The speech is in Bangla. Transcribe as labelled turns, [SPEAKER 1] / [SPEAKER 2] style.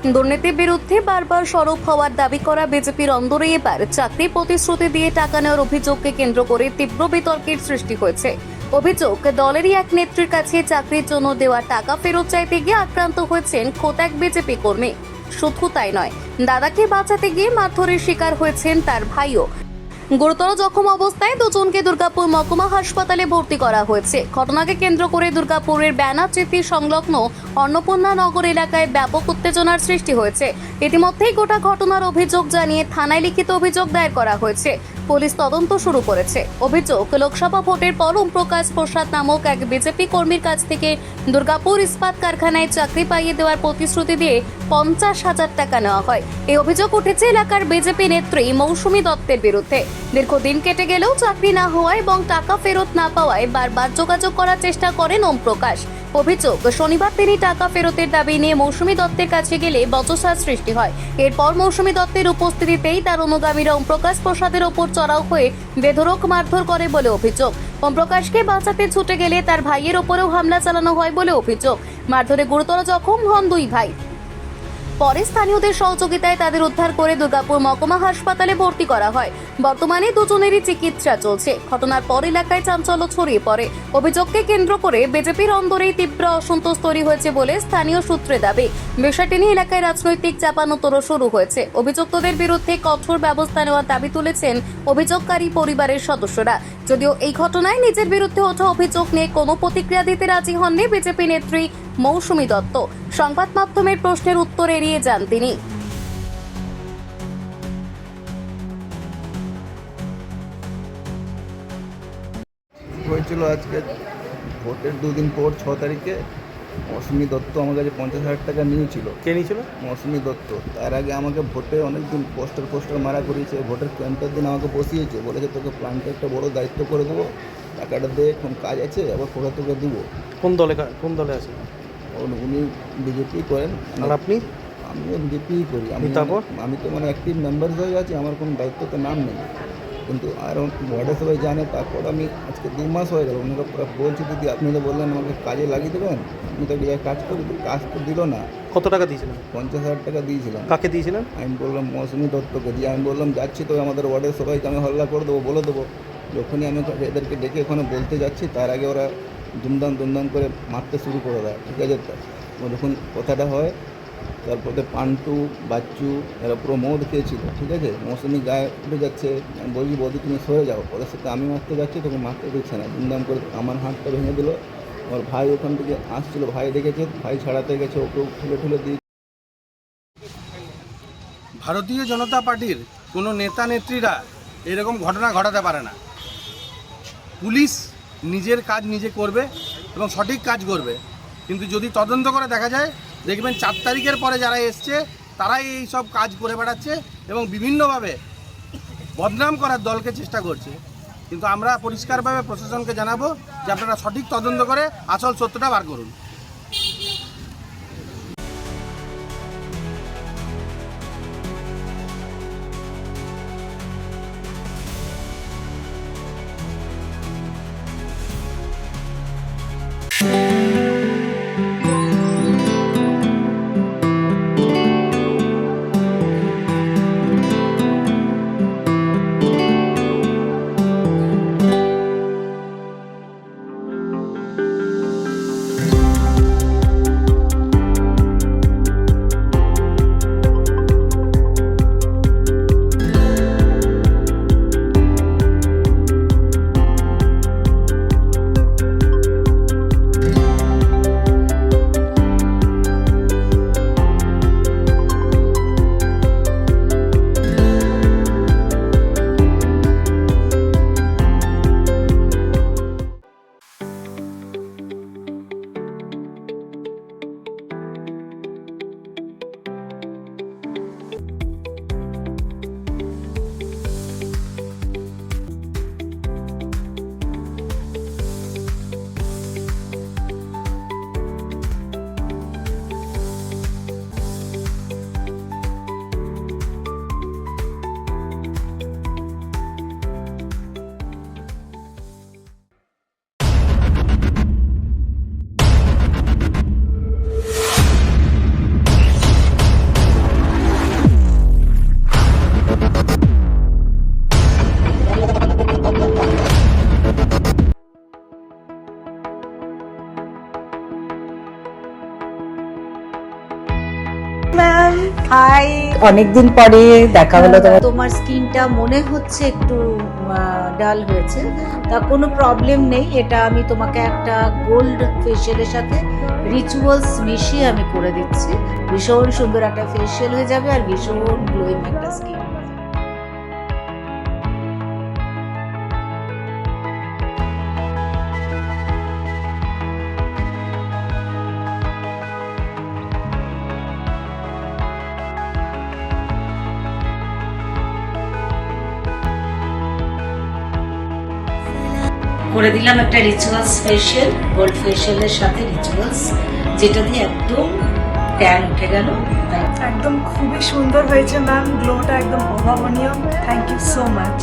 [SPEAKER 1] দুর্নীতির বিরুদ্ধে বারবার সরব হওয়ার দাবি করা বিজেপির অন্দরে এবার চাকরি প্রতিশ্রুতি দিয়ে টাকা নেওয়ার অভিযোগকে কেন্দ্র করে তীব্র বিতর্কের সৃষ্টি হয়েছে। অভিযোগ, দলেরই এক নেত্রীর কাছে চাকরির জন্য দেওয়া টাকা ফেরত চাইতে গিয়ে আক্রান্ত হয়েছেন খোদ এক বিজেপি কর্মী। শুধু তাই নয়, দাদাকে বাঁচাতে গিয়ে মারধরের শিকার হয়েছেন তার ভাইও। গুরুতর জখম অবস্থায় দুজনকে দুর্গাপুর মহকুমা হাসপাতালে ভর্তি করা হয়েছে। ঘটনাকে কেন্দ্র করে দুর্গাপুরের ব্যানারচিতি সংলগ্ন অন্নপূর্ণা নগর এলাকায় ব্যাপক উত্তেজনার সৃষ্টি হয়েছে। ইতিমধ্যেই গোটা ঘটনার অভিযোগ জানিয়ে থানায় লিখিত অভিযোগ দায়ের করা হয়েছে। পুলিশ তদন্ত শুরু করেছে। অভিযোগ, লোকসভা ভোটের পর ওম প্রকাশ প্রসাদ নামক এক বিজেপি কর্মীর কাছ থেকে দুর্গাপুর ইস্পাত কারখানায় চাকরি পাইয়ে দেওয়ার প্রতিশ্রুতি দিয়ে 50,000 টাকা নেওয়া হয়। এই অভিযোগ উঠেছে এলাকার বিজেপি নেত্রী মৌসুমী দত্তের বিরুদ্ধে। দীর্ঘদিন কেটে গেলেও চাকরি না হওয়ায় এবং টাকা ফেরত না পাওয়ায় বারবার যোগাযোগ করার চেষ্টা করেন ওম প্রকাশ। অভিযোগ, শনিবার তিনি টাকা ফেরতের দাবি নিয়ে মৌসুমী দত্তের কাছে গেলে বচসার সৃষ্টি হয়। এরপর মৌসুমী দত্তের উপস্থিতিতেই তার অনুগামীরা ওম প্রকাশ প্রসাদের ওপর চড়াও হয়ে বেধড়ক মারধর করে বলে অভিযোগ। ওম প্রকাশকে বাঁচাতে ছুটে গেলে তার ভাইয়ের ওপরেও হামলা চালানো হয় বলে অভিযোগ। মারধরে গুরুতর জখম হন দুই ভাই। পরে স্থানীয়দের সহযোগিতায় তাদের উদ্ধার করে দুর্গাপুর মহকুমা হাসপাতালে ভর্তি করা হয়। বর্তমানে দুজনেরই চিকিৎসা চলছে। ঘটনার পর এলাকায় চাঞ্চল্য ছড়িয়ে পড়ে। অভিযোগকে কেন্দ্র করে বিজেপির অন্দরেই তীব্র অসন্তোষ তৈরি হয়েছে বলে স্থানীয় সূত্রে দাবি। বিষয়টি নিয়ে এলাকায় রাজনৈতিক চাপানোতরও শুরু হয়েছে। অভিযুক্তদের বিরুদ্ধে কঠোর ব্যবস্থা নেওয়ার দাবি তুলেছেন অভিযোগকারী পরিবারের সদস্যরা। যদিও এই ঘটনায় নিজের বিরুদ্ধে ওঠা অভিযোগ নিয়ে কোনো প্রতিক্রিয়া দিতে রাজি হননি বিজেপি নেত্রী মৌসুমী দত্ত। সংবাদ মাধ্যমের প্রশ্নের উত্তর এড়িয়ে যান তিনি।
[SPEAKER 2] হয়েছিল আজকে ভোটের দুদিন পর 6 তারিখে মৌসুমী দত্ত আমার কাছে 50,000 টাকা নিয়েছিল।
[SPEAKER 3] কে নিয়েছিল?
[SPEAKER 2] মৌসুমী দত্ত। তার আগে আমাকে ভোটে অনেকদিন পোস্টার মারা করিয়েছে। ভোটের ক্যাম্পের দিন আমাকে বসিয়েছে, বলেছে তোকে প্ল্যানটা একটা বড় দায়িত্ব করে দেবো, টাকাটা দে, এখন কাজ আছে, আবার কোথা তোকে দেবো।
[SPEAKER 3] কোন দলে আছে?
[SPEAKER 2] উনি বিজেপি করেন।
[SPEAKER 3] আর আপনি?
[SPEAKER 2] আমিও বিজেপি করি। আমি তো অ্যাক্টিভ মেম্বার হয়ে আছি, আমার কোনো দায়িত্বতে নাম নেই, কিন্তু আর ওয়ার্ডে সবাই জানে। তারপর আমি আজকে 2 মাস হয়ে গেল ওনাকে বলছি, দিদি আপনি তো বললেন আমাকে কাজে লাগিয়ে দেবেন, আমি তো কাজ করি, কাজ তো দিল না।
[SPEAKER 3] কত টাকা দিয়েছিলেন?
[SPEAKER 2] 50,000 টাকা দিয়েছিলাম।
[SPEAKER 3] কাকে দিয়েছিলেন?
[SPEAKER 2] আমি বললাম মৌসুমী দত্তকে দিয়ে। আমি বললাম যাচ্ছি তো আমাদের ওয়ার্ডের সবাইকে আমি হল্লা করে দেবো, বলে দেবো। যখনই আমি এদেরকে ডেকে ওখানে বলতে যাচ্ছি, তার আগে ওরা দুমদাম করে মারতে শুরু করে দেয়। ঠিক আছে, যখন কথাটা হয়, তারপরে পান্টু বাচ্চু এরা পুরো মদ খেয়েছিল। ঠিক আছে, মৌসুমি গায়ে উঠে যাচ্ছে। আমি বলছি বৌদি তুমি সরে যাও। ওদের সাথে আমি মারতে যাচ্ছি, তখন মারতে দিচ্ছে না। দুমদাম করে আমার হাতটা ভেঙে দিল। আমার ভাই ওখান থেকে আসছিল, ভাই দেখেছে, ভাই ছাড়াতে গেছে, ওকেও ঠেলে দিয়ে।
[SPEAKER 4] ভারতীয় জনতা পার্টির কোনো নেতা নেত্রীরা এরকম ঘটনা ঘটাতে পারে না। পুলিশ নিজের কাজ নিজে করবে এবং সঠিক কাজ করবে, কিন্তু যদি তদন্ত করে দেখা যায়, দেখবেন 4 তারিখের পরে যারা এসছে তারাই এই সব কাজ করে বেড়াচ্ছে এবং বিভিন্নভাবে বদনাম করার দলকে চেষ্টা করছে। কিন্তু আমরা পরিষ্কারভাবে প্রশাসনকে জানাবো যে আপনারা সঠিক তদন্ত করে আসল সত্যটা বার করুন।
[SPEAKER 5] অনেকদিন পরে দেখা হলো তোমার।
[SPEAKER 6] তোমার স্কিনটা মনে হচ্ছে একটু ডাল হয়েছে, তা কোনো প্রবলেম নেই। এটা আমি তোমাকে একটা গোল্ড ফেশিয়ালের সাথে রিচুয়ালস মিশিয়ে আমি করে দিচ্ছি। ভীষণ সুন্দর একটা ফেশিয়াল হয়ে যাবে আর ভীষণ গ্লোয়িং একটা স্কিন। করে দিলাম একটা রিচুয়ালস ফেশিয়াল, গোল্ড ফেশিয়ালের সাথে রিচুয়ালস, যেটা দিয়ে একদম ট্যান উঠে গেল।
[SPEAKER 7] একদম খুবই সুন্দর হয়েছে ম্যাম, গ্লোটা একদম অভাবনীয়। Thank you so much.